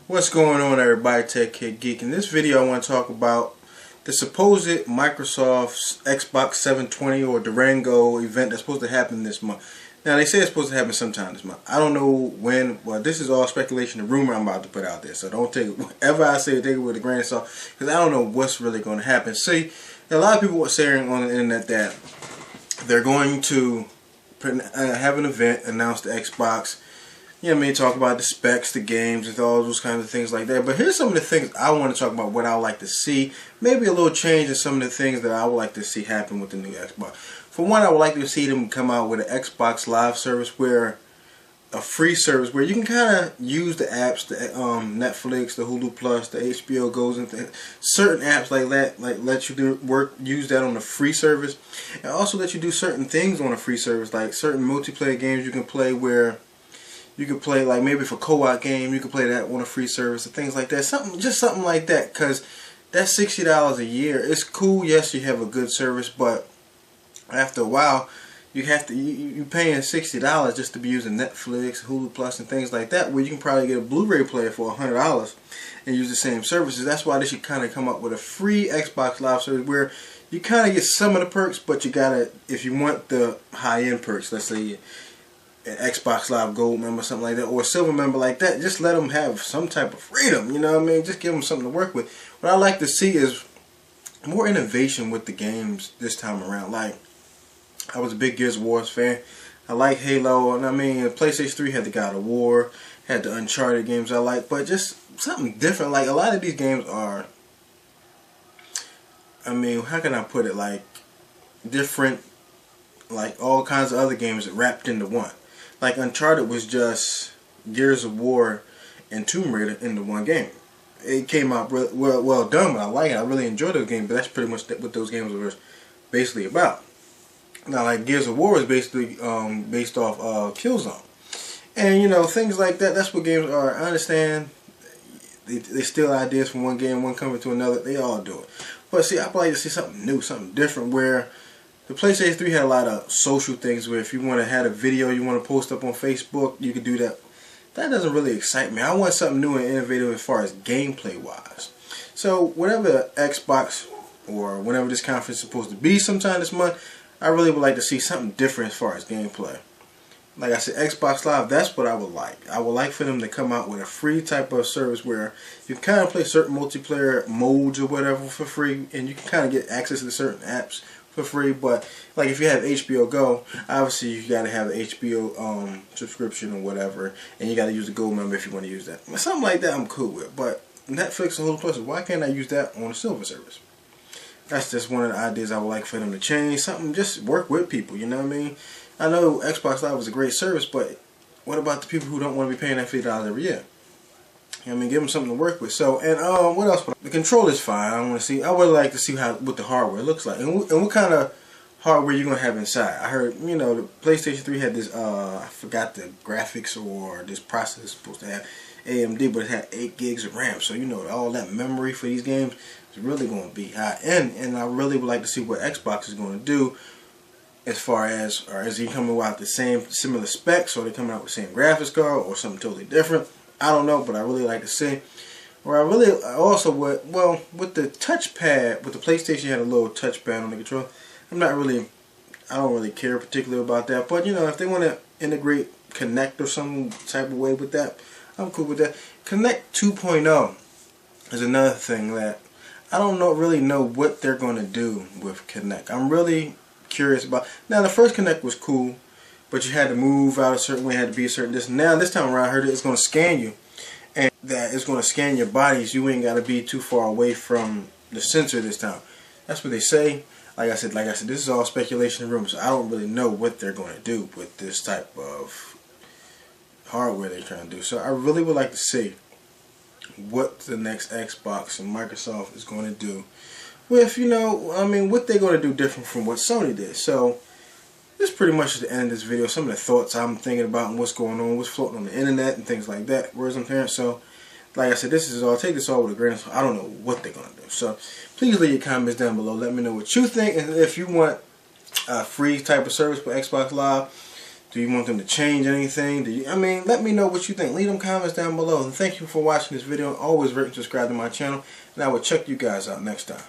What's going on, everybody? Tech Kid Geek. In this video I want to talk about the supposed Microsoft's Xbox 720 or Durango event that's supposed to happen this month. Now they say it's supposed to happen sometime this month. I don't know when. Well, this is all speculation and rumor I'm about to put out there, so don't take it, whatever I say, take it with a grain of salt, because I don't know what's really going to happen. See, a lot of people were saying on the internet that they're going to have an event, announce the Xbox, you know what I mean, talk about the specs, the games, and all those kinds of things like that. But here's some of the things I want to talk about, what I would like to see. Maybe a little change in some of the things that I would like to see happen with the new Xbox. For one, I would like to see them come out with an Xbox Live service, where a free service where you can kind of use the apps, the Netflix, the Hulu Plus, the HBO Goes, and certain apps like that, like let you use that on the free service, and also let you do certain things on a free service, like certain multiplayer games you can play where you could play, like maybe for co-op game, you could play that on a free service and things like that. Just something like that, because that's $60 a year. It's cool, yes, you have a good service, but after a while, you're paying $60 just to be using Netflix, Hulu Plus, and things like that, where you can probably get a Blu-ray player for $100 and use the same services. That's why they should kind of come up with a free Xbox Live service where you kind of get some of the perks, but you gotta, if you want the high-end perks, let's say an Xbox Live Gold member, something like that, or a Silver member like that, just let them have some type of freedom, you know what I mean? Just give them something to work with. What I like to see is more innovation with the games this time around. Like, I was a big Gears of War fan. I like Halo, and I mean, PlayStation 3 had the God of War, had the Uncharted games I like, but just something different. Like, a lot of these games are, I mean, how can I put it, like, different, like all kinds of other games wrapped into one. Like Uncharted was just Gears of War and Tomb Raider into one game. It came out well done, but I like it. I really enjoyed those games, but that's pretty much what those games were basically about. Now, like Gears of War is basically based off Killzone. And, you know, things like that, that's what games are. I understand they steal ideas from one game, one coming to another. They all do it. But see, I'd like to see something new, something different, where the PlayStation 3 had a lot of social things where if you want to have a video you want to post up on Facebook, you could do that. That doesn't really excite me. I want something new and innovative as far as gameplay wise. So whatever Xbox or whenever this conference is supposed to be sometime this month, I really would like to see something different as far as gameplay. Like I said, Xbox Live, that's what I would like. I would like for them to come out with a free type of service where you can kind of play certain multiplayer modes or whatever for free, and you can kind of get access to certain apps for free. But like if you have HBO Go, obviously you got to have the HBO subscription or whatever, and you got to use the Gold member if you want to use that. Something like that I'm cool with. But Netflix and Hulu Plus, why can't I use that on a Silver service? That's just one of the ideas I would like for them to change. Something, just work with people, you know what I mean? I know Xbox Live is a great service, but what about the people who don't want to be paying that $50 every year? I mean, give them something to work with. So, and what else? The controller's fine. I want to see. I would like to see what the hardware looks like, and what kind of hardware you're gonna have inside. I heard, you know, the PlayStation 3 had this. I forgot the graphics or this processor supposed to have AMD, but it had 8 gigs of RAM. So you know, all that memory for these games is really going to be high end, and I really would like to see what Xbox is going to do. As far as, or is he coming out with the similar specs, or they coming out with the same graphics card, or something totally different? I don't know, but I really like to see. Or I also would, well, with the touchpad, with the PlayStation, you had a little touchpad on the controller. I don't really care particularly about that. But you know, if they want to integrate Kinect or some type of way with that, I'm cool with that. Kinect 2.0 is another thing that I don't really know what they're going to do with Kinect. I'm really curious about. Now, the first Kinect was cool, but you had to move out a certain way, had to be a certain distance. Now, this time around, I heard it's going to scan you, and that it's going to scan your body, so you ain't got to be too far away from the sensor this time. That's what they say. Like I said, this is all speculation and rumors. So I don't really know what they're going to do with this type of hardware they're trying to do. So I really would like to see what the next Xbox and Microsoft is going to do with, you know, I mean, what they're going to do different from what Sony did. So this is pretty much the end of this video. Some of the thoughts I'm thinking about and what's going on, what's floating on the internet and things like that. Whereas I'm parents. So like I said, take this all with a grain of salt. I don't know what they're going to do. So please leave your comments down below. Let me know what you think, and if you want a free type of service for Xbox Live, Do you want them to change anything? Let me know what you think. Leave them comments down below. And thank you for watching this video. Always rate and subscribe to my channel. And I will check you guys out next time.